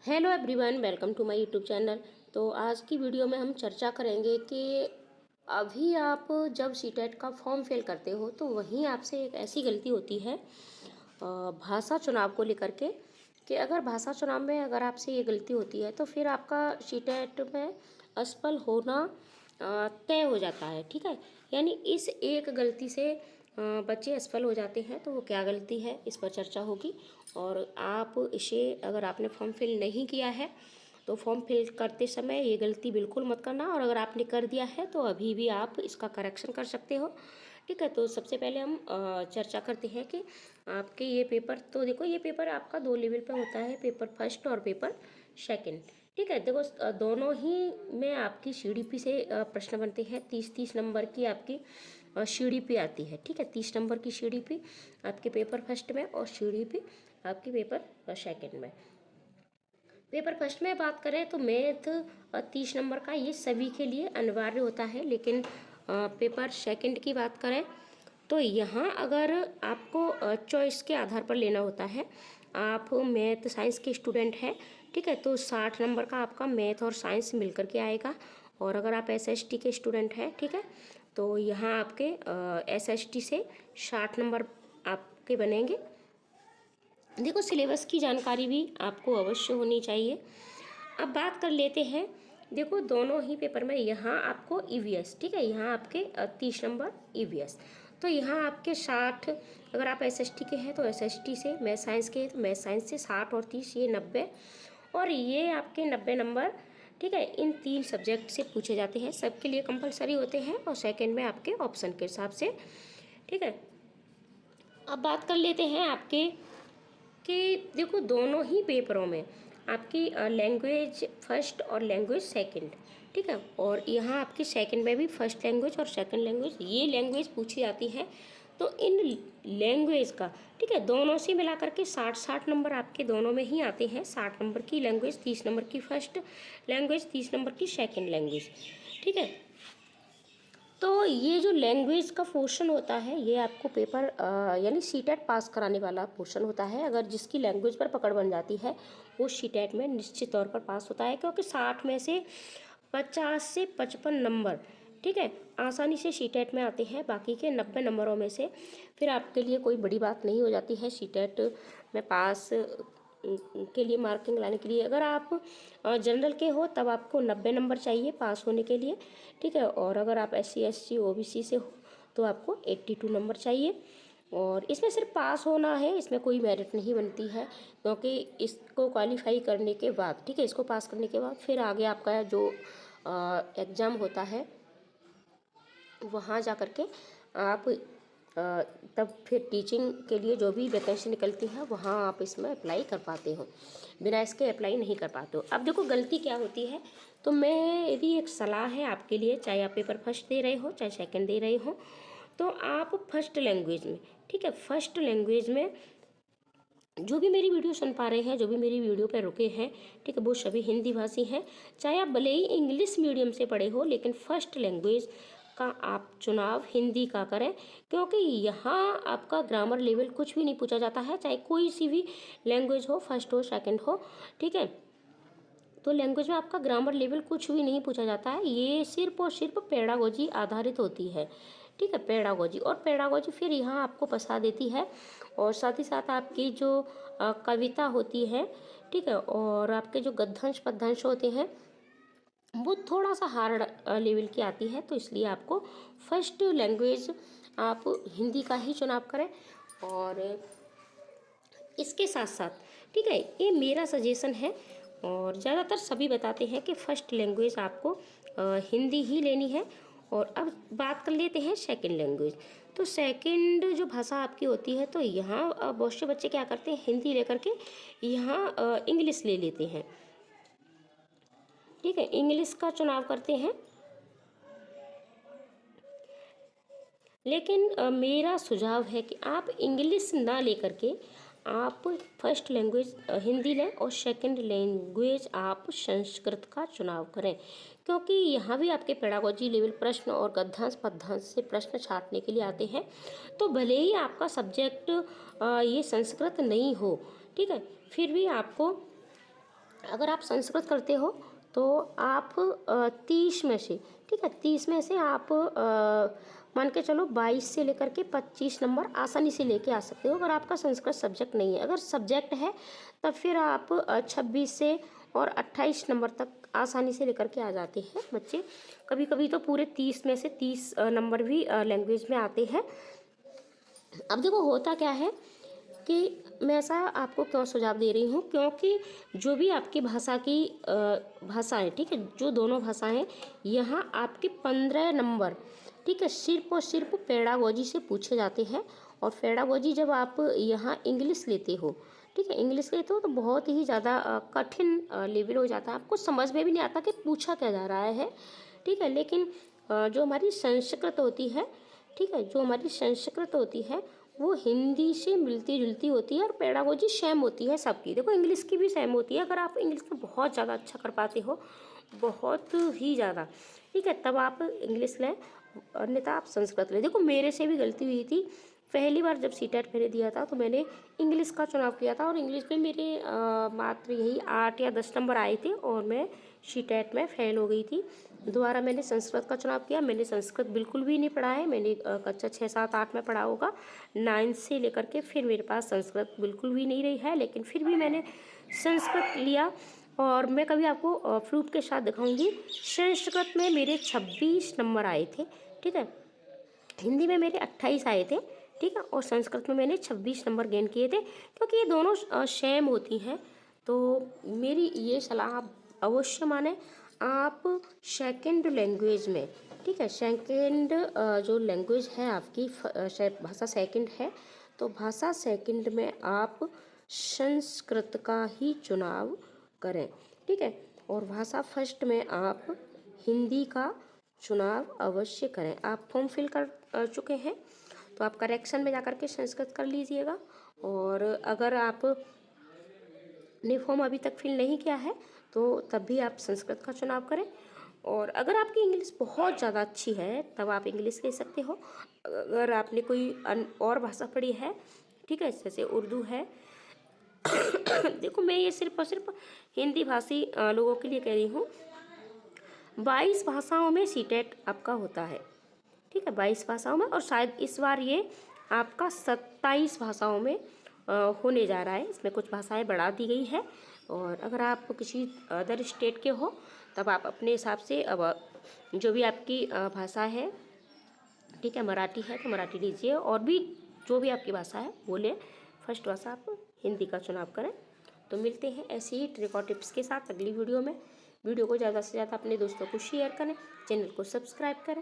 Hello everyone, welcome to my YouTube channel. तो आज की वीडियो में हम चर्चा करेंगे कि अभी आप जब सीटेट का फॉर्म फिल करते हो तो वहीं आपसे एक ऐसी गलती होती है भाषा चुनाव को लेकर के कि अगर भाषा चुनाव में अगर आपसे ये गलती होती है तो फिर आपका सीटेट में असफल होना तय हो जाता है। ठीक है, यानी इस एक गलती से बच्चे असफल हो जाते हैं। तो वो क्या गलती है, इस पर चर्चा होगी। और आप इसे, अगर आपने फॉर्म फिल नहीं किया है तो फॉर्म फिल करते समय ये गलती बिल्कुल मत करना, और अगर आपने कर दिया है तो अभी भी आप इसका करेक्शन कर सकते हो। ठीक है, तो सबसे पहले हम चर्चा करते हैं कि आपके ये पेपर, तो देखो ये पेपर आपका 2 लेवल पे होता है, पेपर फर्स्ट और पेपर सेकंड। ठीक है, देखो दोनों ही में आपकी सीडीपी से प्रश्न बनते हैं। 30-30 नंबर की आपकी सीडीपी आती है। ठीक है, 30 नंबर की सीडीपी आपके पेपर फर्स्ट में और सीडीपी आपके पेपर सेकंड में। पेपर फर्स्ट में बात करें तो मैथ 30 नंबर का ये सभी के लिए अनिवार्य होता है, लेकिन पेपर सेकंड की बात करें तो यहाँ अगर आपको चॉइस के आधार पर लेना होता है। आप मैथ साइंस के स्टूडेंट हैं, ठीक है, तो 60 नंबर का आपका मैथ और साइंस मिलकर के आएगा। और अगर आप एसएसटी के स्टूडेंट हैं, ठीक है, तो यहाँ आपके एसएसटी से 60 नंबर आपके बनेंगे। देखो सिलेबस की जानकारी भी आपको अवश्य होनी चाहिए। अब बात कर लेते हैं, देखो दोनों ही पेपर में यहाँ आपको ईवीएस, ठीक है, यहाँ आपके 30 नंबर ईवीएस, तो यहाँ आपके 60, अगर आप एसएसटी के हैं तो एसएसटी से, मैथ साइंस के हैं तो मैथ साइंस से 60 और 30 ये 90, और ये आपके 90 नंबर, ठीक है, इन 3 सब्जेक्ट से पूछे जाते हैं। सबके लिए कंपलसरी होते हैं और सेकेंड में आपके ऑप्शन के हिसाब से। ठीक है, अब बात कर लेते हैं आपके कि देखो दोनों ही पेपरों में आपकी लैंग्वेज फर्स्ट और लैंग्वेज सेकंड, ठीक है, और यहाँ आपकी सेकंड में भी फर्स्ट लैंग्वेज और सेकंड लैंग्वेज, ये लैंग्वेज पूछी जाती है। तो इन लैंग्वेज का, ठीक है, दोनों से मिलाकर के 60-60 नंबर आपके दोनों में ही आते हैं। 60 नंबर की लैंग्वेज, 30 नंबर की फर्स्ट लैंग्वेज, 30 नंबर की सेकेंड लैंग्वेज। ठीक है, तो ये जो लैंग्वेज का पोर्शन होता है ये आपको पेपर यानी सीटेट पास कराने वाला पोर्शन होता है। अगर जिसकी लैंग्वेज पर पकड़ बन जाती है वो सीटेट में निश्चित तौर पर पास होता है, क्योंकि 60 में से 50 से 55 नंबर, ठीक है, आसानी से सीटेट में आते हैं। बाकी के 90 नंबरों में से फिर आपके लिए कोई बड़ी बात नहीं हो जाती है सीटेट में पास के लिए, मार्किंग लाने के लिए। अगर आप जनरल के हो तब आपको 90 नंबर चाहिए पास होने के लिए, ठीक है, और अगर आप SC SC OBC से हो तो आपको 82 नंबर चाहिए। और इसमें सिर्फ पास होना है, इसमें कोई मेरिट नहीं बनती है, क्योंकि इसको क्वालिफाई करने के बाद, ठीक है, इसको पास करने के बाद फिर आगे आपका जो एग्ज़ाम होता है वहाँ जा कर के आप तब फिर टीचिंग के लिए जो भी वैकेंसी निकलती है वहाँ आप इसमें अप्लाई कर पाते हो, बिना इसके अप्लाई नहीं कर पाते हो। अब देखो गलती क्या होती है, तो मेरी एक सलाह है आपके लिए, चाहे आप पेपर फर्स्ट दे रहे हो चाहे सेकंड दे रहे हो, तो आप फर्स्ट लैंग्वेज में, ठीक है, फर्स्ट लैंग्वेज में जो भी मेरी वीडियो सुन पा रहे हैं, जो भी मेरी वीडियो पर रुके हैं, ठीक है, वो सभी हिंदी भाषी हैं। चाहे आप भले ही इंग्लिश मीडियम से पढ़े हो, लेकिन फर्स्ट लैंग्वेज का आप चुनाव हिंदी का करें, क्योंकि यहाँ आपका ग्रामर लेवल कुछ भी नहीं पूछा जाता है, चाहे कोई सी भी लैंग्वेज हो, फर्स्ट हो सेकंड हो, ठीक है, तो लैंग्वेज में आपका ग्रामर लेवल कुछ भी नहीं पूछा जाता है। ये सिर्फ और सिर्फ पेडागोजी आधारित होती है, ठीक है, पेडागोजी, और पेडागोजी फिर यहाँ आपको फंसा देती है। और साथ ही साथ आपकी जो कविता होती है, ठीक है, और आपके जो गद्यांश पद्यांश होते हैं वो थोड़ा सा हार्ड लेवल की आती है, तो इसलिए आपको फर्स्ट लैंग्वेज आप हिंदी का ही चुनाव करें। और इसके साथ साथ, ठीक है, ये मेरा सजेशन है, और ज़्यादातर सभी बताते हैं कि फर्स्ट लैंग्वेज आपको हिंदी ही लेनी है। और अब बात कर लेते हैं सेकंड लैंग्वेज। तो सेकंड जो भाषा आपकी होती है, तो यहाँ बहुत से बच्चे क्या करते हैं, हिंदी लेकर के यहाँ इंग्लिश ले लेते हैं, ठीक है, इंग्लिश का चुनाव करते हैं। लेकिन मेरा सुझाव है कि आप इंग्लिश ना लेकर के आप फर्स्ट लैंग्वेज हिंदी लें और सेकंड लैंग्वेज आप संस्कृत का चुनाव करें, क्योंकि यहाँ भी आपके पेडागोजी लेवल प्रश्न और गद्यांश पद्यांश से प्रश्न छांटने के लिए आते हैं। तो भले ही आपका सब्जेक्ट ये संस्कृत नहीं हो, ठीक है, फिर भी आपको अगर आप संस्कृत करते हो तो आप 30 में से, ठीक है, 30 में से आप मान के चलो 22 से लेकर के 25 नंबर आसानी से लेके आ सकते हो, अगर आपका संस्कृत सब्जेक्ट नहीं है। अगर सब्जेक्ट है तब फिर आप 26 से और 28 नंबर तक आसानी से लेकर के आ जाते हैं बच्चे। कभी कभी तो पूरे 30 में से 30 नंबर भी लैंग्वेज में आते हैं। अब देखो होता क्या है कि मैं ऐसा आपको क्यों सुझाव दे रही हूँ, क्योंकि जो भी आपकी भाषा की भाषा है, ठीक है, जो दोनों भाषाएं हैं, यहाँ आपके 15 नंबर, ठीक है, सिर्फ और सिर्फ पेडागोजी से पूछे जाते हैं। और पेडागोजी जब आप यहाँ इंग्लिश लेते हो, ठीक है, इंग्लिश लेते हो तो बहुत ही ज़्यादा कठिन लेवल हो जाता है, आपको समझ में भी नहीं आता कि पूछा क्या जा रहा है, ठीक है। लेकिन जो हमारी संस्कृत होती है, ठीक है, जो हमारी संस्कृत होती है वो हिंदी से मिलती जुलती होती है और पेडागोजी सेम होती है सबकी। देखो इंग्लिश की भी सेम होती है, अगर आप इंग्लिश में बहुत ज़्यादा अच्छा कर पाते हो, बहुत ही ज़्यादा, ठीक है, तब आप इंग्लिश लें, अन्यथा आप संस्कृत लें। देखो मेरे से भी गलती हुई थी, पहली बार जब सीटेट मैंने दिया था तो मैंने इंग्लिश का चुनाव किया था और इंग्लिश में मेरे मात्र यही 8 या 10 नंबर आए थे और मैं सीटेट में फेल हो गई थी। दोबारा मैंने संस्कृत का चुनाव किया, मैंने संस्कृत बिल्कुल भी नहीं पढ़ा है, मैंने कक्षा 6, 7, 8 में पढ़ा होगा, 9 से लेकर के फिर मेरे पास संस्कृत बिल्कुल भी नहीं रही है, लेकिन फिर भी मैंने संस्कृत लिया। और मैं कभी आपको प्रूफ के साथ दिखाऊंगी। संस्कृत में मेरे 26 नंबर आए थे, ठीक है, हिंदी में मेरे 28 आए थे, ठीक है, और संस्कृत में मैंने 26 नंबर गेन किए थे, क्योंकि ये दोनों सेम होती हैं। तो मेरी ये सलाह आप अवश्य माने। आप सेकंड लैंग्वेज में, ठीक है, सेकंड जो लैंग्वेज है आपकी भाषा सेकंड है, तो भाषा सेकंड में आप संस्कृत का ही चुनाव करें, ठीक है, और भाषा फर्स्ट में आप हिंदी का चुनाव अवश्य करें। आप फॉर्म फिल कर चुके हैं तो आप करेक्शन में जाकर के संस्कृत कर लीजिएगा, और अगर आप ने फॉर्म अभी तक फिल नहीं किया है तो तब भी आप संस्कृत का चुनाव करें। और अगर आपकी इंग्लिश बहुत ज़्यादा अच्छी है तब आप इंग्लिश ले सकते हो। अगर आपने कोई और भाषा पढ़ी है, ठीक है, जैसे उर्दू है देखो मैं ये सिर्फ और सिर्फ हिंदी भाषी लोगों के लिए कह रही हूँ। 22 भाषाओं में सीटेट आपका होता है, ठीक है, 22 भाषाओं में, और शायद इस बार ये आपका 27 भाषाओं में होने जा रहा है। इसमें कुछ भाषाएं बढ़ा दी गई है, और अगर आप किसी अदर स्टेट के हो तब आप अपने हिसाब से अब जो भी आपकी भाषा है, ठीक है, मराठी है तो मराठी लीजिए, और भी जो भी आपकी भाषा है वो लें। फर्स्ट भाषा आप हिंदी का चुनाव करें। तो मिलते हैं ऐसे ही ट्रिक और टिप्स के साथ अगली वीडियो में। वीडियो को ज़्यादा से ज़्यादा अपने दोस्तों को शेयर करें, चैनल को सब्सक्राइब करें।